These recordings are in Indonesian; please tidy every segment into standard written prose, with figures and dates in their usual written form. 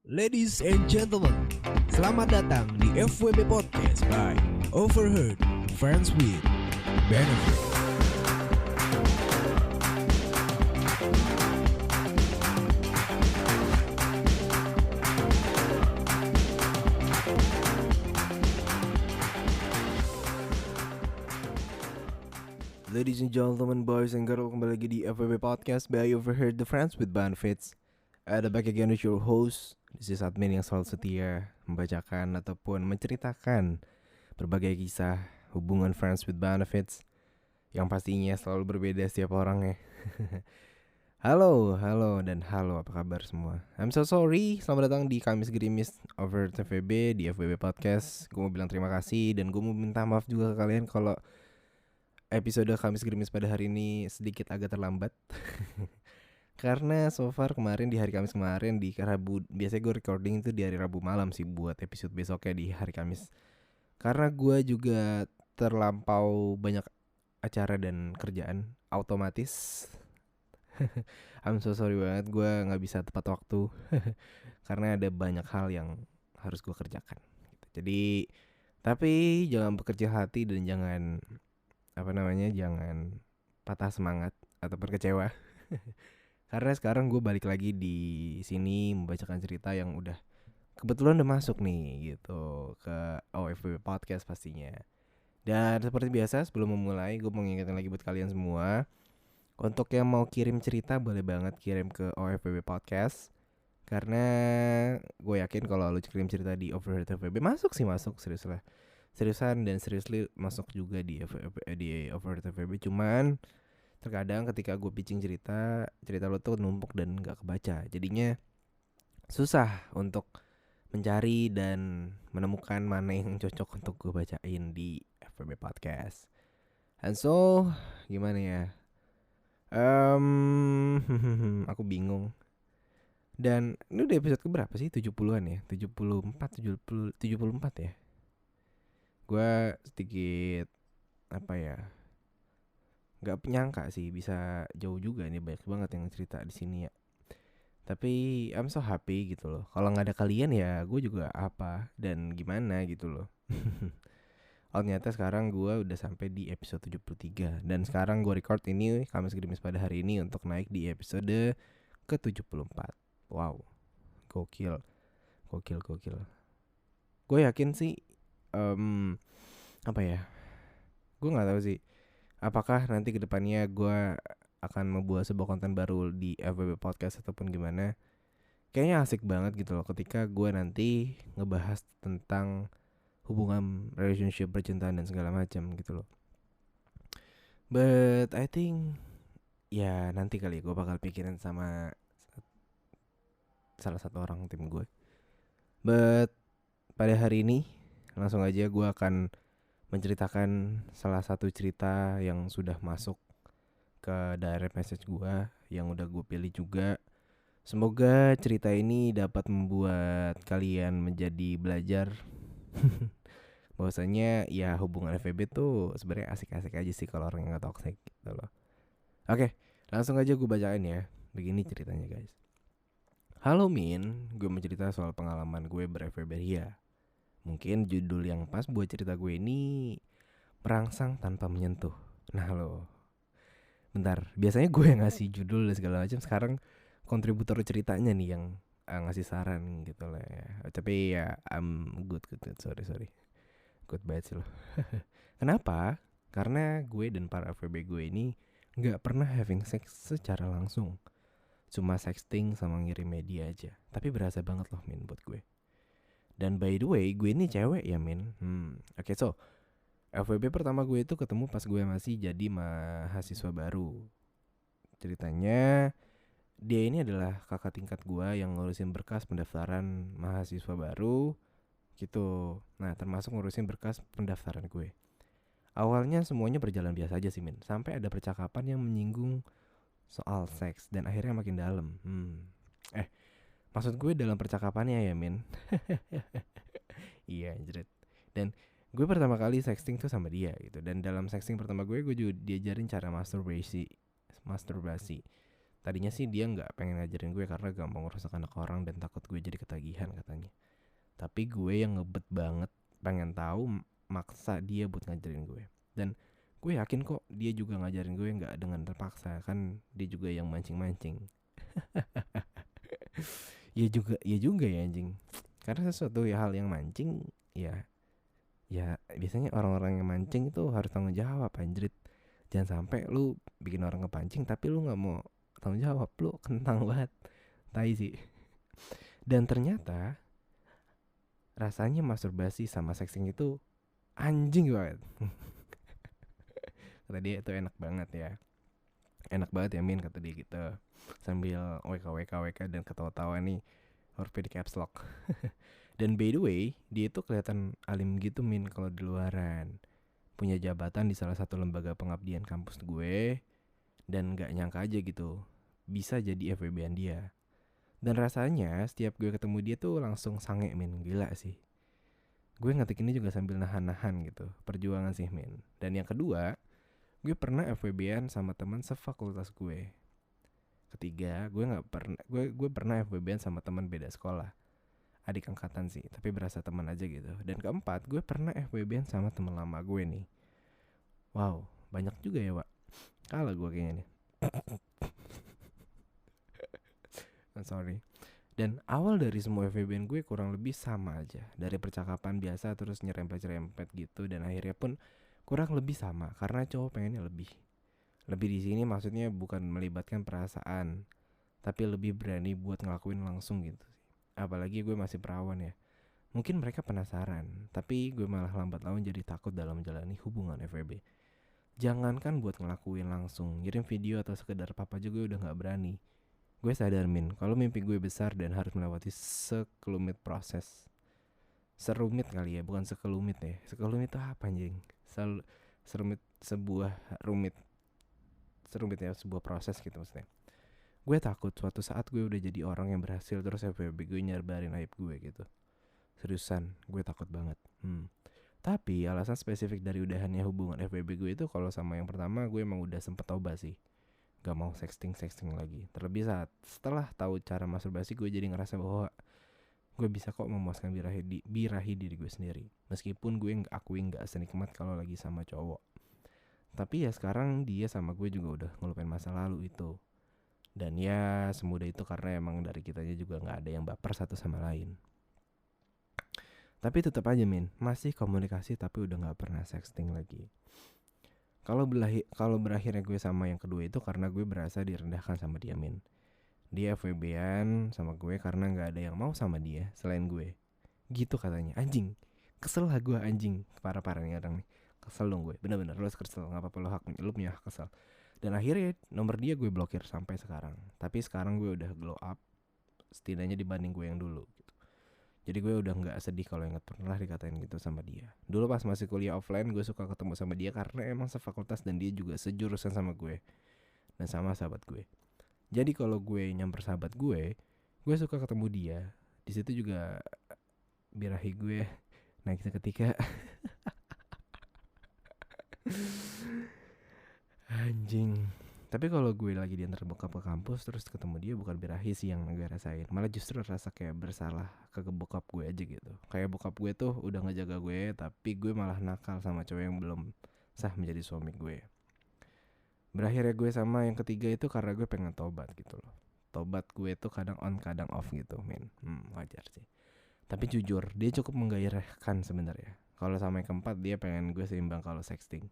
Ladies and gentlemen, selamat datang di FWB Podcast by Overheard Friends with Benefit. Ladies and gentlemen, boys and girls, kembali lagi di FWB Podcast by Overheard the Friends with Benefits. Ada back again with your host. This is admin yang selalu setia membacakan ataupun menceritakan berbagai kisah hubungan friends with benefits yang pastinya selalu berbeda setiap orang ya. Halo, dan halo, apa kabar semua? I'm so sorry, selamat datang di Kamis Gerimis over TVB di FWB Podcast. Gue mau bilang terima kasih dan gue mau minta maaf juga ke kalian kalau episode Kamis Gerimis pada hari ini sedikit agak terlambat. Karena so far kemarin di hari Kamis kemarin di Rabu, biasanya gue recording itu di hari Rabu malam sih buat episode besoknya di hari Kamis. Karena gue juga terlampau banyak acara dan kerjaan otomatis. I'm so sorry banget, gue gak bisa tepat waktu. Karena ada banyak hal yang harus gue kerjakan gitu. Jadi, tapi jangan bekerja hati dan jangan jangan patah semangat ataupun kecewa. Karena sekarang gue balik lagi di sini membacakan cerita yang udah kebetulan udah masuk nih gitu ke OFB Podcast pastinya. Dan seperti biasa sebelum memulai gue mau ngingetin lagi buat kalian semua, untuk yang mau kirim cerita boleh banget kirim ke OFB Podcast. Karena gue yakin kalau lu kirim cerita di Overheard FWB masuk seriusan dan seriously masuk juga di Overheard FWB. Cuman terkadang ketika gue pitching cerita lo tuh numpuk dan gak kebaca. Jadinya susah untuk mencari dan menemukan mana yang cocok untuk gue bacain di FWB Podcast. And so, gimana ya? Aku bingung. Dan ini udah episode keberapa sih? 70-an ya? 74 ya? Gue sedikit gak nyangka sih bisa jauh juga nih, banyak banget yang cerita di sini ya. Tapi I'm so happy gitu loh. Kalau nggak ada kalian ya gue juga apa dan gimana gitu loh. Oh ternyata sekarang gue udah sampai di episode 73. Dan sekarang gue record ini Kamis Gerimis pada hari ini untuk naik di episode ke-74. Wow, gokil. Gue yakin sih gue gak tahu sih apakah nanti kedepannya gue akan membuat sebuah konten baru di FWB Podcast ataupun gimana. Kayaknya asik banget gitu loh ketika gue nanti ngebahas tentang hubungan, relationship, percintaan dan segala macam gitu loh. But I think ya nanti kali gue bakal pikirin sama salah satu orang tim gue. But pada hari ini langsung aja gue akan menceritakan salah satu cerita yang sudah masuk ke direct message gue yang udah gue pilih juga. Semoga cerita ini dapat membuat kalian menjadi belajar bahwasanya ya hubungan FWB tuh sebenarnya asik-asik aja sih kalau orang yang gak toxic gitu loh. Oke, langsung aja gue bacain ya. Begini ceritanya guys. Halo Min, gue mau cerita soal pengalaman gue ber-FWB ya. Mungkin judul yang pas buat cerita gue ini merangsang tanpa menyentuh. Nah lo, bentar, biasanya gue yang ngasih judul dan segala macam. Sekarang kontributor ceritanya nih yang ngasih saran gitu lah ya. Tapi ya I'm good. Sorry. Good banget sih lo. Kenapa? Karena gue dan para FWB gue ini gak pernah having sex secara langsung. Cuma sexting sama ngirim media aja. Tapi berasa banget loh Min buat gue. Dan by the way, gue ini cewek ya Min. Oke, so FWB pertama gue itu ketemu pas gue masih jadi mahasiswa baru. Ceritanya dia ini adalah kakak tingkat gue yang ngurusin berkas pendaftaran mahasiswa baru gitu. Nah termasuk ngurusin berkas pendaftaran gue. Awalnya semuanya berjalan biasa aja sih Min. Sampai ada percakapan yang menyinggung soal seks dan akhirnya makin dalam. Maksud gue dalam percakapannya ya Min. Iya anjrit. Dan gue pertama kali sexting tuh sama dia gitu. Dan dalam sexting pertama gue juga diajarin cara masturbasi. Tadinya sih dia gak pengen ngajarin gue karena gampang ngerusak anak orang dan takut gue jadi ketagihan. Tapi gue yang ngebet banget pengen tahu, maksa dia buat ngajarin gue. Dan gue yakin kok dia juga ngajarin gue nggak dengan terpaksa, kan dia juga yang mancing-mancing. Ya juga ya anjing. Karena sesuatu hal yang mancing, ya biasanya orang-orang yang mancing itu harus tanggung jawab anjrit. Jangan sampai lu bikin orang kepancing tapi lu nggak mau tanggung jawab, lu kentang banget. Tai sih. Dan ternyata rasanya masturbasi sama sexting itu anjing banget. Kata dia itu enak banget ya. Enak banget ya Min, kata dia gitu. Sambil WK dan ketawa-tawa nih, huruf di caps lock. Dan by the way, dia itu kelihatan alim gitu Min kalau di luaran. Punya jabatan di salah satu lembaga pengabdian kampus gue. Dan gak nyangka aja gitu bisa jadi FWB-an dia. Dan rasanya setiap gue ketemu dia tuh langsung sange Min. Gila sih. Gue ngetik ini juga sambil nahan-nahan gitu. Perjuangan sih Min. Dan yang kedua, gue pernah FWB-an sama teman sefakultas gue. Ketiga, gue pernah FWB-an sama teman beda sekolah. Adik angkatan sih, tapi berasa teman aja gitu. Dan keempat, gue pernah FWB-an sama teman lama gue nih. Wow, banyak juga ya, Wak. Kalah gue kayaknya nih. Sorry. Dan awal dari semua FWB-an gue kurang lebih sama aja. Dari percakapan biasa terus nyerempet-nyerempet gitu, dan akhirnya pun kurang lebih sama karena cowok pengennya lebih. Lebih di sini maksudnya bukan melibatkan perasaan, tapi lebih berani buat ngelakuin langsung gitu sih. Apalagi gue masih perawan ya. Mungkin mereka penasaran, tapi gue malah lambat laun jadi takut dalam menjalani hubungan FWB. Jangankan buat ngelakuin langsung, ngirim video atau sekedar papa juga udah gak berani. Gue sadar Min, kalau mimpi gue besar dan harus melewati sekelumit proses. Serumit kali ya, bukan sekelumit ya. Sekelumit itu apa anjing? Serumit sebuah rumit. Serumit ya, sebuah proses gitu maksudnya. Gue takut suatu saat gue udah jadi orang yang berhasil terus FWB gue nyarbarin aib gue gitu. Seriusan, gue takut banget. Tapi alasan spesifik dari udahannya hubungan FWB gue itu kalau sama yang pertama gue emang udah sempet tobat sih. Gak mau sexting lagi. Terlebih saat setelah tahu cara masturbasi gue jadi ngerasa bahwa gue bisa kok memuaskan birahi diri gue sendiri. Meskipun gue akuin gak senikmat kalau lagi sama cowok. Tapi ya sekarang dia sama gue juga udah ngelupain masa lalu itu. Dan ya semudah itu karena emang dari kitanya juga gak ada yang baper satu sama lain. Tapi tetap aja Min, masih komunikasi tapi udah gak pernah sexting lagi. Kalau berakhirnya gue sama yang kedua itu karena gue berasa direndahkan sama dia Min. Dia FWB-an sama gue karena gak ada yang mau sama dia selain gue. Gitu katanya. Anjing, kesel lah gue anjing. Parah-parah nih orang nih. Kesel dong gue, bener-bener lo kesel. Gak apa-apa, lo punya hak kesel. Dan akhirnya nomor dia gue blokir sampai sekarang. Tapi sekarang gue udah glow up, setidaknya dibanding gue yang dulu gitu. Jadi gue udah gak sedih kalau ingat pernah dikatain gitu sama dia. Dulu pas masih kuliah offline gue suka ketemu sama dia karena emang sefakultas dan dia juga sejurusan sama gue. Dan sama sahabat gue. Jadi kalau gue nyamper sahabat gue suka ketemu dia. Di situ juga birahi gue naik seketika. Anjing. Tapi kalau gue lagi diantar bokap ke kampus terus ketemu dia, bukan birahi sih yang gue rasain. Malah justru rasa kayak bersalah ke bokap gue aja gitu. Kayak bokap gue tuh udah ngejaga gue, tapi gue malah nakal sama cowok yang belum sah menjadi suami gue. Berakhirnya gue sama yang ketiga itu karena gue pengen tobat gitu loh. Tobat gue tuh kadang on kadang off gitu Min. Wajar sih. Tapi jujur dia cukup menggairahkan sebenarnya. Kalau sama yang keempat dia pengen gue seimbang kalau sexting.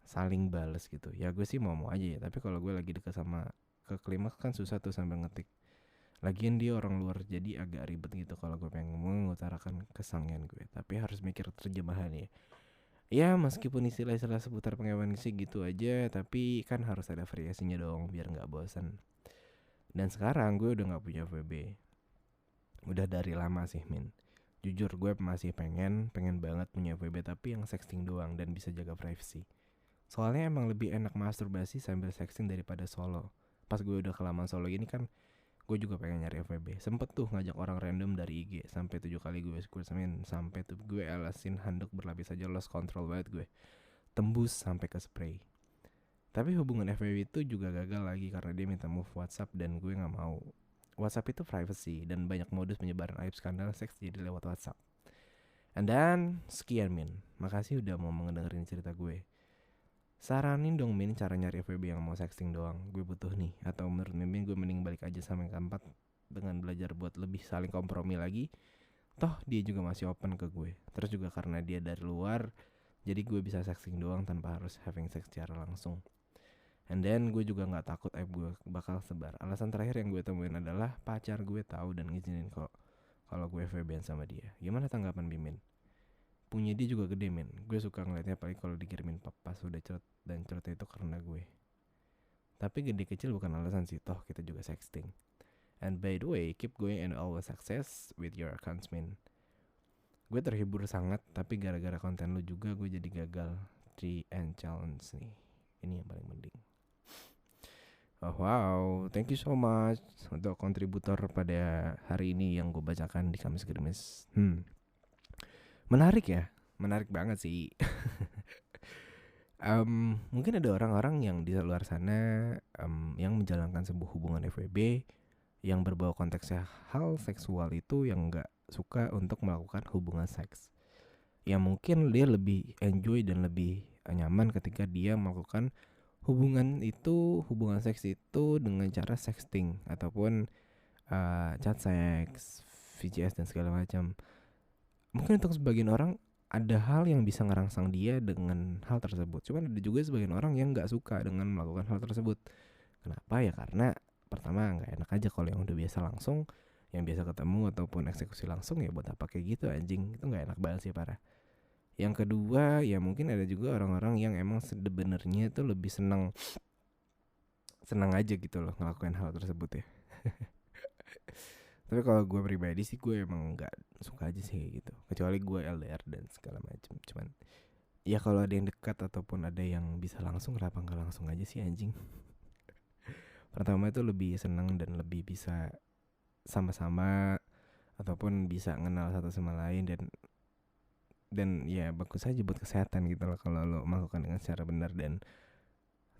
Saling bales gitu. Ya gue sih mau aja ya. Tapi kalau gue lagi deket sama ke klimaks kan susah tuh sambil ngetik. Lagian dia orang luar jadi agak ribet gitu kalau gue pengen mengutarakan kesangian gue. Tapi harus mikir terjemahan ya. Ya meskipun istilah-istilah seputar pengewan sih gitu aja, tapi kan harus ada variasinya dong biar gak bosan. Dan sekarang gue udah gak punya FWB. Udah dari lama sih Min. Jujur gue masih pengen banget punya FWB tapi yang sexting doang dan bisa jaga privacy. Soalnya emang lebih enak masturbasi sambil sexting daripada solo. Pas gue udah kelamaan solo gini kan, gue juga pengen nyari FWB. Sempet tuh ngajak orang random dari IG. Sampai 7 kali gue squirt Min. Sampai tuh gue alasin handuk berlapis aja, lost control banget gue. Tembus sampai ke spray. Tapi hubungan FWB itu juga gagal lagi karena dia minta move WhatsApp dan gue gak mau. WhatsApp itu privacy dan banyak modus penyebaran aib skandal seks jadi lewat WhatsApp. And then sekian Min, makasih udah mau mendengarin cerita gue. Saranin dong Min cara nyari FWB yang mau sexting doang, gue butuh nih. Atau menurut Mimin gue mending balik aja sama yang keempat dengan belajar buat lebih saling kompromi lagi. Toh dia juga masih open ke gue. Terus juga karena dia dari luar, jadi gue bisa sexting doang tanpa harus having sex secara langsung. And then gue juga gak takut aib gue bakal sebar. Alasan terakhir yang gue temuin adalah pacar gue tahu dan ngizinin kok kalau gue FWB sama dia. Gimana tanggapan Bimin? Punya dia juga gede men. Gue suka ngeliatnya apalagi kalau dikirimin pas udah cerut. Dan cerutnya itu karena gue. Tapi gede kecil bukan alasan sih. Toh kita juga sexting. And by the way, keep going and always success with your accounts man. Gue terhibur sangat. Tapi gara-gara konten lu juga gue jadi gagal 3 challenge nih. Ini yang paling penting. Oh wow, thank you so much untuk kontributor pada hari ini yang gue bacakan di Kamis Gerimis. Menarik ya, menarik banget sih. Mungkin ada orang-orang yang di luar sana yang menjalankan sebuah hubungan FWB yang berbau konteksnya hal seksual itu yang nggak suka untuk melakukan hubungan seks. Ya mungkin dia lebih enjoy dan lebih nyaman ketika dia melakukan hubungan seks itu dengan cara sexting ataupun chat seks, VCS dan segala macam. Mungkin untuk sebagian orang ada hal yang bisa ngerangsang dia dengan hal tersebut. Cuman ada juga sebagian orang yang nggak suka dengan melakukan hal tersebut. Kenapa ya? Karena pertama nggak enak aja kalau yang udah biasa langsung, yang biasa ketemu ataupun eksekusi langsung ya buat apa kayak gitu anjing. Itu nggak enak banget sih parah. Yang kedua ya mungkin ada juga orang-orang yang emang sebenarnya itu lebih senang aja gitu loh ngelakuin hal tersebut ya. Tapi kalau gue pribadi sih gue emang nggak suka aja sih kayak gitu. Kecuali gue LDR dan segala macam. Cuman ya kalau ada yang dekat ataupun ada yang bisa langsung, kenapa nggak langsung aja sih anjing. Pertama itu lebih senang dan lebih bisa sama-sama ataupun bisa kenal satu sama lain dan ya bagus aja buat kesehatan gitu loh kalau lo melakukan dengan secara benar dan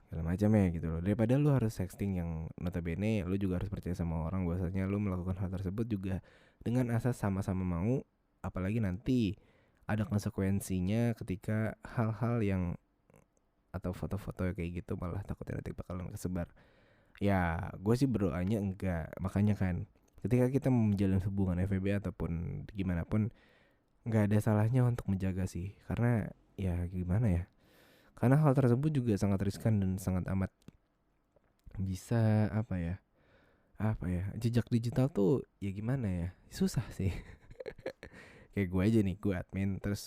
segala macam ya gitu loh. Daripada lo harus sexting yang notabene lo juga harus percaya sama orang bahwasanya lo melakukan hal tersebut juga dengan asas sama-sama mau, apalagi nanti ada konsekuensinya ketika hal-hal yang atau foto-foto kayak gitu malah takutnya nanti bakalan kesebar. Ya gue sih berdoanya enggak. Makanya kan ketika kita menjalin hubungan FWB ataupun gimana pun nggak ada salahnya untuk menjaga sih, karena ya gimana ya, karena hal tersebut juga sangat riskan dan sangat amat bisa apa ya jejak digital tuh ya gimana ya, susah sih. Kayak gue aja nih, gue admin, terus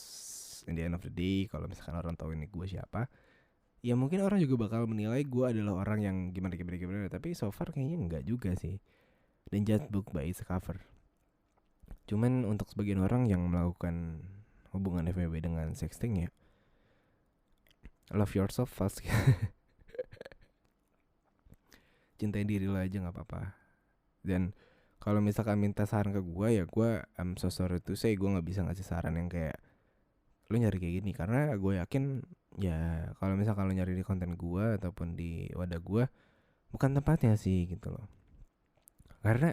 in the end of the day kalau misalkan orang tahu ini gue siapa, ya mungkin orang juga bakal menilai gue adalah orang yang gimana, tapi so far kayaknya enggak juga sih. Dan judge book by its cover. Cuman untuk sebagian orang yang melakukan hubungan FWB dengan sexting ya, love yourself first. Cintai diri lo aja gak apa-apa. Dan kalau misalkan minta saran ke gue ya gue I'm so sorry to say gue gak bisa ngasih saran yang kayak lo nyari kayak gini. Karena gue yakin ya kalau misalkan lo nyari di konten gue ataupun di wadah gue, bukan tempatnya sih gitu loh. Karena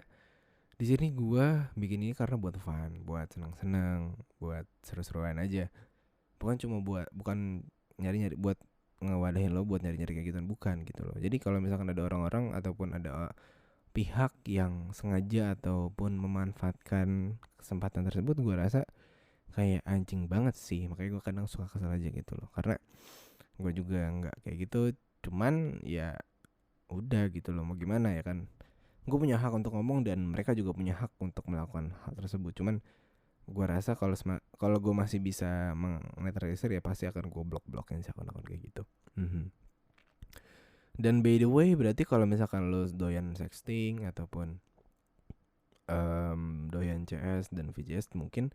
di sini gue bikin ini karena buat fun, buat senang-senang, buat seru-seruan aja. Bukan nyari-nyari buat ngewadahin lo buat nyari-nyari kayak gituan, bukan gitu loh. Jadi kalau misalkan ada orang-orang ataupun ada pihak yang sengaja ataupun memanfaatkan kesempatan tersebut, gue rasa kayak anjing banget sih. Makanya gue kadang suka kesel aja gitu loh. Karena gue juga nggak kayak gitu, cuman ya udah gitu loh, mau gimana ya kan. Gue punya hak untuk ngomong dan mereka juga punya hak untuk melakukan hal tersebut. Cuman gue rasa kalau gue masih bisa menetralisir ya pasti akan gue blok-blokin sih akun-akun kayak gitu. Dan by the way berarti kalau misalkan lo doyan sexting ataupun doyan CS dan VCS, mungkin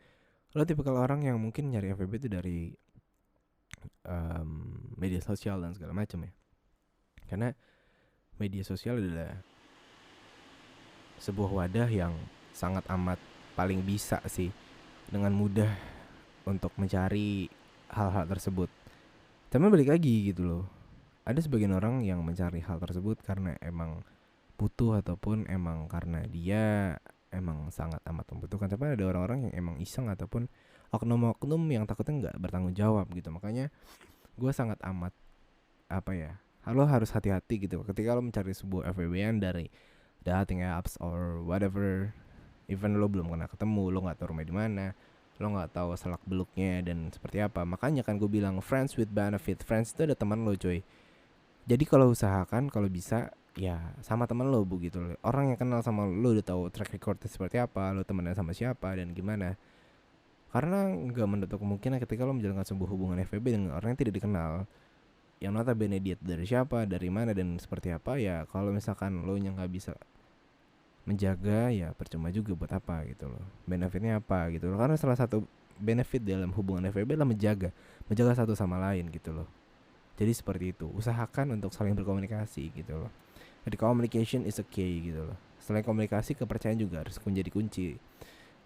lo tipikal orang yang mungkin nyari FWB itu dari media sosial dan segala macam ya. Karena media sosial adalah sebuah wadah yang sangat amat paling bisa sih dengan mudah untuk mencari hal-hal tersebut. Tapi balik lagi gitu loh, ada sebagian orang yang mencari hal tersebut karena emang butuh ataupun emang karena dia emang sangat amat membutuhkan. Tapi ada orang-orang yang emang iseng ataupun oknum-oknum yang takutnya nggak bertanggung jawab gitu. Makanya gue sangat amat lo harus hati-hati gitu ketika lo mencari sebuah FWB-an dari dating apps or whatever. Even lo belum pernah ketemu, lo nggak tahu rumah di mana, lo nggak tahu selak beluknya dan seperti apa. Makanya kan gue bilang friends with benefit. Friends itu ada teman lo coy. Jadi kalau usahakan kalau bisa ya sama teman lo begitu. Orang yang kenal sama lo udah tahu track recordnya seperti apa, lo temennya sama siapa dan gimana. Karena nggak menutup kemungkinan ketika lo menjalankan sebuah hubungan FWB dengan orang yang tidak dikenal, yang notabene dia dari siapa, dari mana dan seperti apa, ya kalau misalkan lo yang nggak bisa menjaga ya percuma juga buat apa gitu loh. Benefitnya apa gitu loh. Karena salah satu benefit dalam hubungan FWB adalah menjaga satu sama lain gitu loh. Jadi seperti itu. Usahakan untuk saling berkomunikasi gitu loh. Jadi communication is a key gitu loh. Selain komunikasi, kepercayaan juga harus menjadi kunci.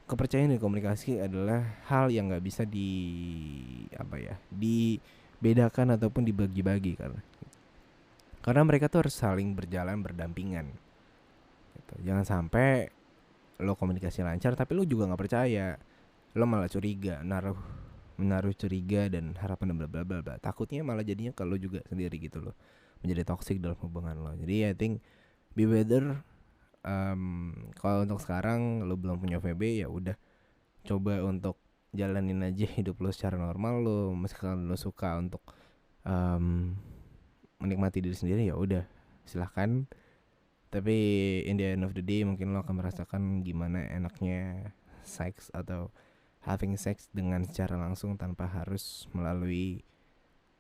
Kepercayaan dan komunikasi adalah hal yang nggak bisa dibedakan ataupun dibagi-bagi karena mereka tuh harus saling berjalan berdampingan gitu. Jangan sampai lo komunikasi lancar tapi lo juga nggak percaya, lo malah curiga, menaruh curiga dan harapan dan bla bla bla bla. Takutnya malah jadinya kalau juga sendiri gitu loh, menjadi toxic dalam hubungan lo. Jadi I think be better. Kalau untuk sekarang lo belum punya VB, ya udah coba untuk jalanin aja hidup lo secara normal. Lo meskipun lo suka untuk menikmati diri sendiri, ya udah silahkan. Tapi in the end of the day mungkin lo akan merasakan gimana enaknya seks atau having sex dengan secara langsung tanpa harus melalui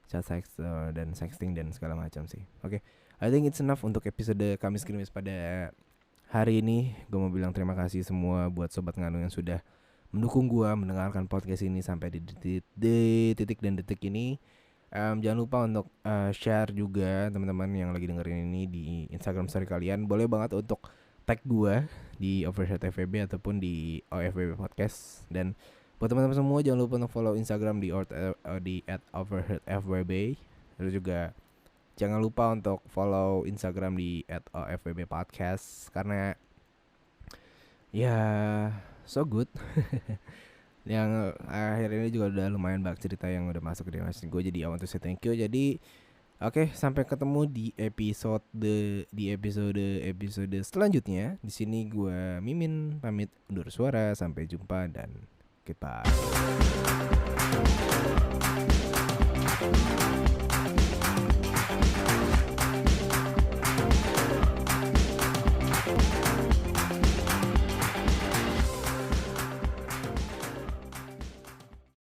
chat sex dan sexting dan segala macam sih. Oke, I think it's enough untuk episode Kamis Krimis pada hari ini. Gue mau bilang terima kasih semua buat Sobat Nganu yang sudah mendukung gue mendengarkan podcast ini sampai di titik dan detik ini. Jangan lupa untuk share juga teman-teman yang lagi dengerin ini di Instagram story kalian. Boleh banget untuk tag gue di Overheard FWB ataupun di OFWB Podcast. Dan buat teman-teman semua jangan lupa untuk follow Instagram di @overheardfwb. Terus juga jangan lupa untuk follow Instagram di @ofwb podcast karena ya so good. Yang akhir ini juga udah lumayan banyak cerita yang udah masuk ke dimensi gue, jadi I want to say thank you. Jadi oke, sampai ketemu di episode selanjutnya. Di sini gue Mimin pamit undur suara, sampai jumpa dan goodbye.